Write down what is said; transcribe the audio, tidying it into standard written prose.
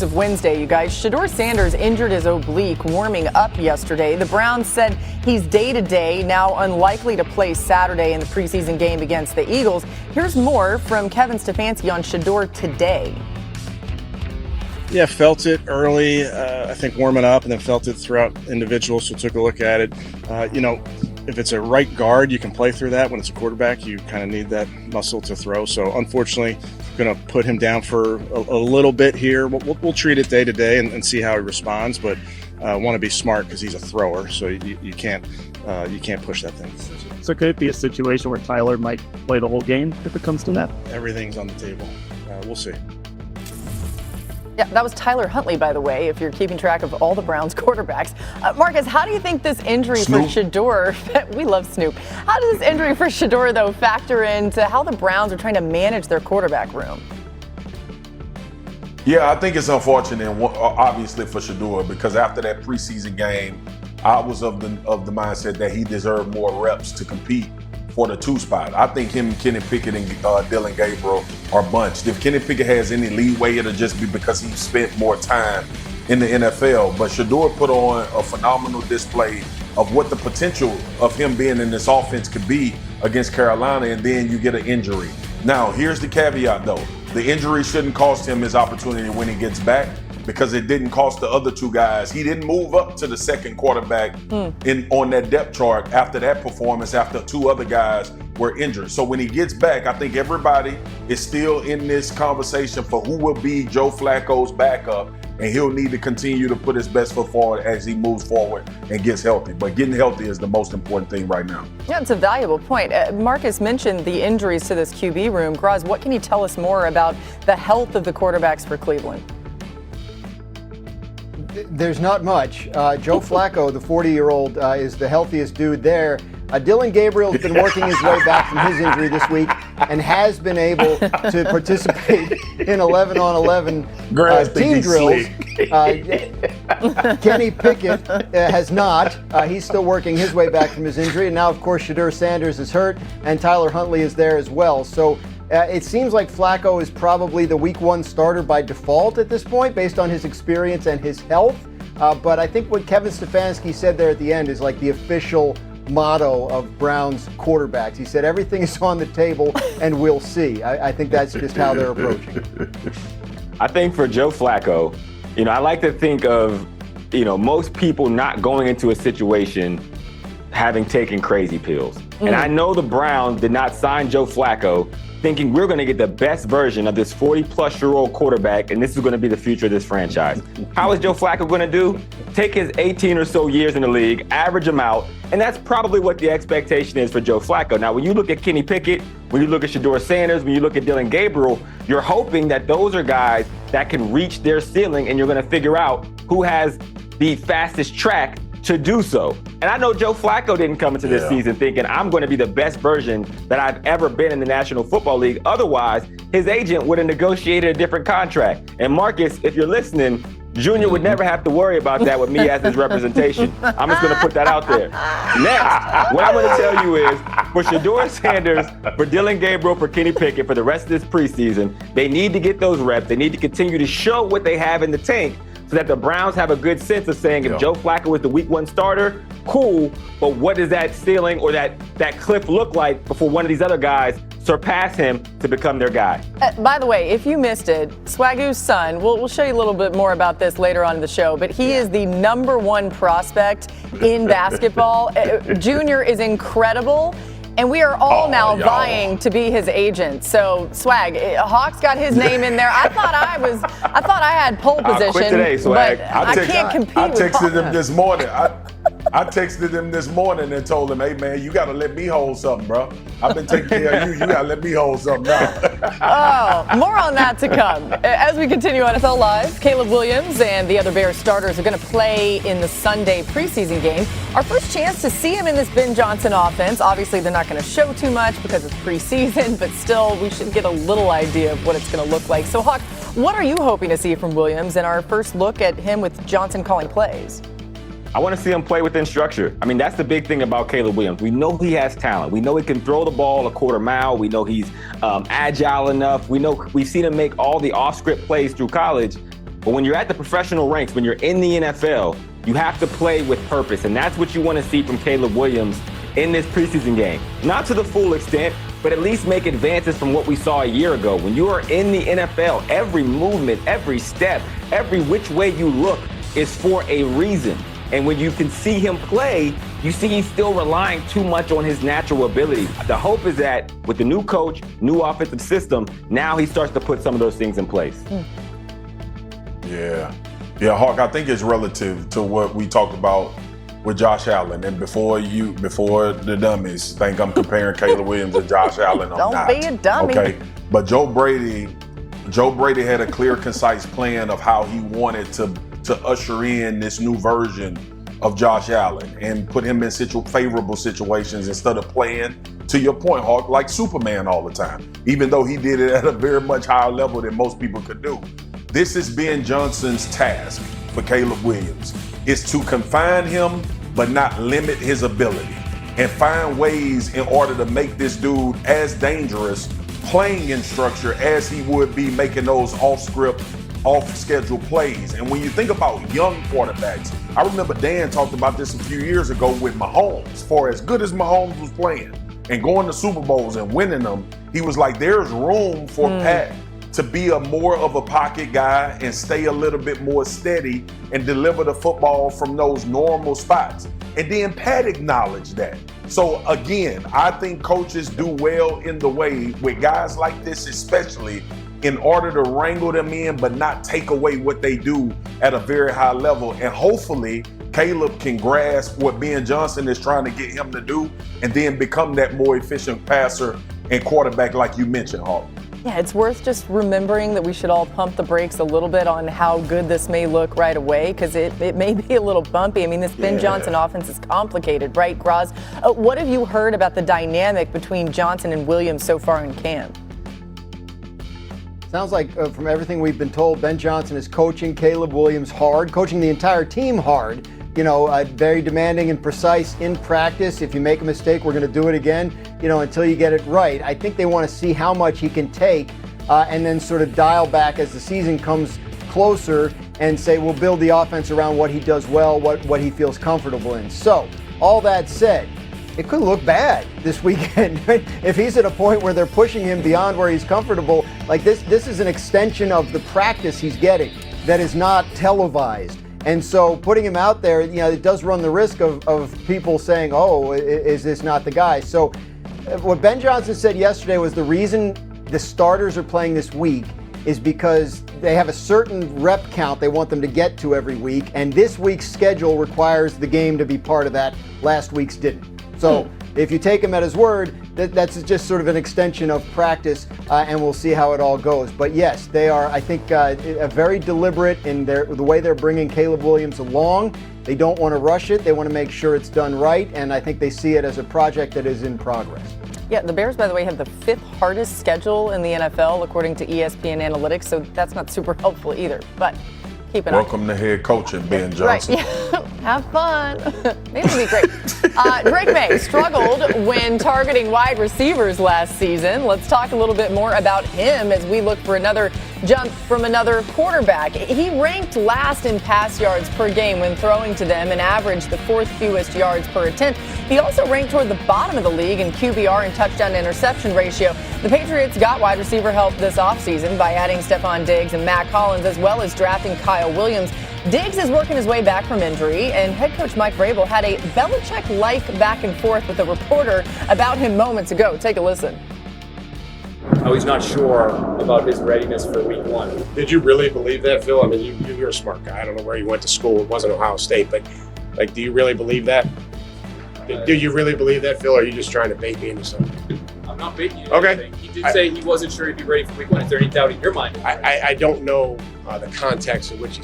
of Wednesday, you guys. Shedeur Sanders injured his oblique warming up yesterday. The Browns said he's day-to-day, now unlikely to play Saturday in the preseason game against the Eagles. Here's more from Kevin Stefanski on Shedeur today. Yeah, felt it early, I think warming up, and then felt it throughout individuals, so took a look at it. If it's a right guard, you can play through that. When it's a quarterback, you kind of need that muscle to throw. So unfortunately, going to put him down for a little bit here. We'll treat it day to day and see how he responds, but want to be smart because he's a thrower, so you can't push that thing. So could it be a situation where Tyler might play the whole game if it comes to that? Everything's on the table. We'll see. Yeah, that was Tyler Huntley, by the way, if you're keeping track of all the Browns quarterbacks. Marcus, how do you think this injury for Shedeur, we love Snoop, how does this injury for Shedeur, though, factor into how the Browns are trying to manage their quarterback room? Yeah, I think it's unfortunate, obviously, for Shedeur, because after that preseason game, I was of the mindset that he deserved more reps to compete for the 2 spot. I think him, Kenny Pickett, and Dillon Gabriel are bunched. If Kenny Pickett has any leeway, it'll just be because he spent more time in the NFL. But Shedeur put on a phenomenal display of what the potential of him being in this offense could be against Carolina, and then you get an injury. Now, here's the caveat, though. The injury shouldn't cost him his opportunity when he gets back, because it didn't cost the other 2 guys. He didn't move up to the second quarterback on that depth chart after that performance, after 2 other guys were injured. So when he gets back, I think everybody is still in this conversation for who will be Joe Flacco's backup, and he'll need to continue to put his best foot forward as he moves forward and gets healthy. But getting healthy is the most important thing right now. Yeah, it's a valuable point. Marcus mentioned the injuries to this QB room. Graz, what can you tell us more about the health of the quarterbacks for Cleveland? There's not much. Joe Flacco, the 40-year-old, is the healthiest dude there. Dillon Gabriel's been working his way back from his injury this week and has been able to participate in 11-on-11 team drills. Kenny Pickett has not. He's still working his way back from his injury. And now, of course, Shedeur Sanders is hurt, and Tyler Huntley is there as well. So it seems like Flacco is probably the week 1 starter by default at this point, based on his experience and his health. But I think what Kevin Stefanski said there at the end is like the official motto of Browns quarterbacks. He said everything is on the table and we'll see. I think that's just how they're approaching it. I think for Joe Flacco, I like to think of, most people not going into a situation having taken crazy pills. And I know the Browns did not sign Joe Flacco thinking we're going to get the best version of this 40-plus-year-old quarterback, and this is going to be the future of this franchise. How is Joe Flacco going to do? Take his 18 or so years in the league, average them out, and that's probably what the expectation is for Joe Flacco. Now, when you look at Kenny Pickett, when you look at Shedeur Sanders, when you look at Dillon Gabriel, you're hoping that those are guys that can reach their ceiling, and you're going to figure out who has the fastest track to do so. And I know Joe Flacco didn't come into this season thinking I'm going to be the best version that I've ever been in the National Football League. Otherwise, his agent would have negotiated a different contract. And Marcus, if you're listening, Junior would never have to worry about that with me as his representation. I'm just going to put that out there. Next, what I'm going to tell you is, for Shedeur Sanders, for Dillon Gabriel, for Kenny Pickett, for the rest of this preseason, they need to get those reps. They need to continue to show what they have in the tank, so that the Browns have a good sense of saying, if Joe Flacco is the week 1 starter, cool, but what does that ceiling or that cliff look like before one of these other guys surpass him to become their guy? By the way, if you missed it, Swagu's son, we'll show you a little bit more about this later on in the show, but he is the -- 1 prospect in basketball. Junior is incredible. And we are all now vying to be his agent. So Swag, Hawk's got his name in there. I thought I had pole position. Quit today, Swag. But I can't compete with I texted Hawk. him this morning. I texted him this morning and told him, hey, man, you got to let me hold something, bro. I've been taking care of you. You got to let me hold something now. More on that to come. As we continue on NFL Live, Caleb Williams and the other Bears starters are going to play in the Sunday preseason game. Our first chance to see him in this Ben Johnson offense. Obviously, they're not going to show too much because it's preseason, but still, we should get a little idea of what it's going to look like. So, Hawk, what are you hoping to see from Williams in our first look at him with Johnson calling plays? I want to see him play within structure. I mean, that's the big thing about Caleb Williams. We know he has talent. We know he can throw the ball a quarter mile. We know he's agile enough. We know we've seen him make all the off-script plays through college. But when you're at the professional ranks, when you're in the NFL, you have to play with purpose. And that's what you want to see from Caleb Williams in this preseason game. Not to the full extent, but at least make advances from what we saw a year ago. When you are in the NFL, every movement, every step, every which way you look is for a reason. And when you can see him play, you see he's still relying too much on his natural ability. The hope is that with the new coach, new offensive system, now he starts to put some of those things in place. Yeah, Hawk, I think it's relative to what we talked about with Josh Allen. And before the dummies think I'm comparing Caleb Williams to Josh Allen, I'm Don't not. be a dummy. Okay, but Joe Brady had a clear, concise plan of how he wanted to usher in this new version of Josh Allen and put him in favorable situations instead of playing, to your point, Hawk, like Superman all the time, even though he did it at a very much higher level than most people could do. This is Ben Johnson's task for Caleb Williams, is to confine him but not limit his ability and find ways in order to make this dude as dangerous playing in structure as he would be making those off-script, off-schedule plays. And when you think about young quarterbacks, I remember Dan talked about this a few years ago with Mahomes. For as good as Mahomes was playing and going to Super Bowls and winning them, he was like, there's room for Pat to be more of a pocket guy and stay a little bit more steady and deliver the football from those normal spots. And then Pat acknowledged that. So again, I think coaches do well in the way with guys like this, especially in order to wrangle them in, but not take away what they do at a very high level. And hopefully Caleb can grasp what Ben Johnson is trying to get him to do and then become that more efficient passer and quarterback like you mentioned, Hawk. Yeah, it's worth just remembering that we should all pump the brakes a little bit on how good this may look right away, because it may be a little bumpy. I mean, this Ben Johnson offense is complicated, right, Graz? What have you heard about the dynamic between Johnson and Williams so far in camp? Sounds like from everything we've been told, Ben Johnson is coaching Caleb Williams hard, coaching the entire team hard. You know, very demanding and precise in practice. If you make a mistake, we're going to do it again, you know, until you get it right. I think they want to see how much he can take and then sort of dial back as the season comes closer and say, we'll build the offense around what he does well, what he feels comfortable in. So, all that said, it could look bad this weekend. If he's at a point where they're pushing him beyond where he's comfortable, like this is an extension of the practice he's getting that is not televised. And so putting him out there, you know, it does run the risk of people saying, oh, is this not the guy? So what Ben Johnson said yesterday was the reason the starters are playing this week is because they have a certain rep count they want them to get to every week, and this week's schedule requires the game to be part of that. Last week's didn't. So if you take him at his word, that's just sort of an extension of practice, and we'll see how it all goes. But yes, they are, I think, very deliberate in the way they're bringing Caleb Williams along. They don't want to rush it. They want to make sure it's done right, and I think they see it as a project that is in progress. Yeah, the Bears, by the way, have the 5th hardest schedule in the NFL, according to ESPN Analytics, so that's not super helpful either. But keep an eye. Welcome to head coaching, Ben Johnson. Right. Yeah. Have fun. Maybe it'll be great. Drake May struggled when targeting wide receivers last season. Let's talk a little bit more about him as we look for another jump from another quarterback. He ranked last in pass yards per game when throwing to them and averaged the 4th fewest yards per attempt. He also ranked toward the bottom of the league in QBR and touchdown interception ratio. The Patriots got wide receiver help this offseason by adding Stephon Diggs and Mac Hollins, as well as drafting Kyle Williams. Diggs is working his way back from injury, and head coach Mike Vrabel had a Belichick-like back and forth with a reporter about him moments ago. Take a listen. Oh, he's not sure about his readiness for week 1. Did you really believe that, Phil? I mean, you're a smart guy. I don't know where you went to school. It wasn't Ohio State, but do you really believe that? Do you really believe that, Phil, or are you just trying to bait me into something? I'm not baiting you. Okay. He did say he wasn't sure he'd be ready for week 1. Is there any doubt in your mind? I don't know the context in which he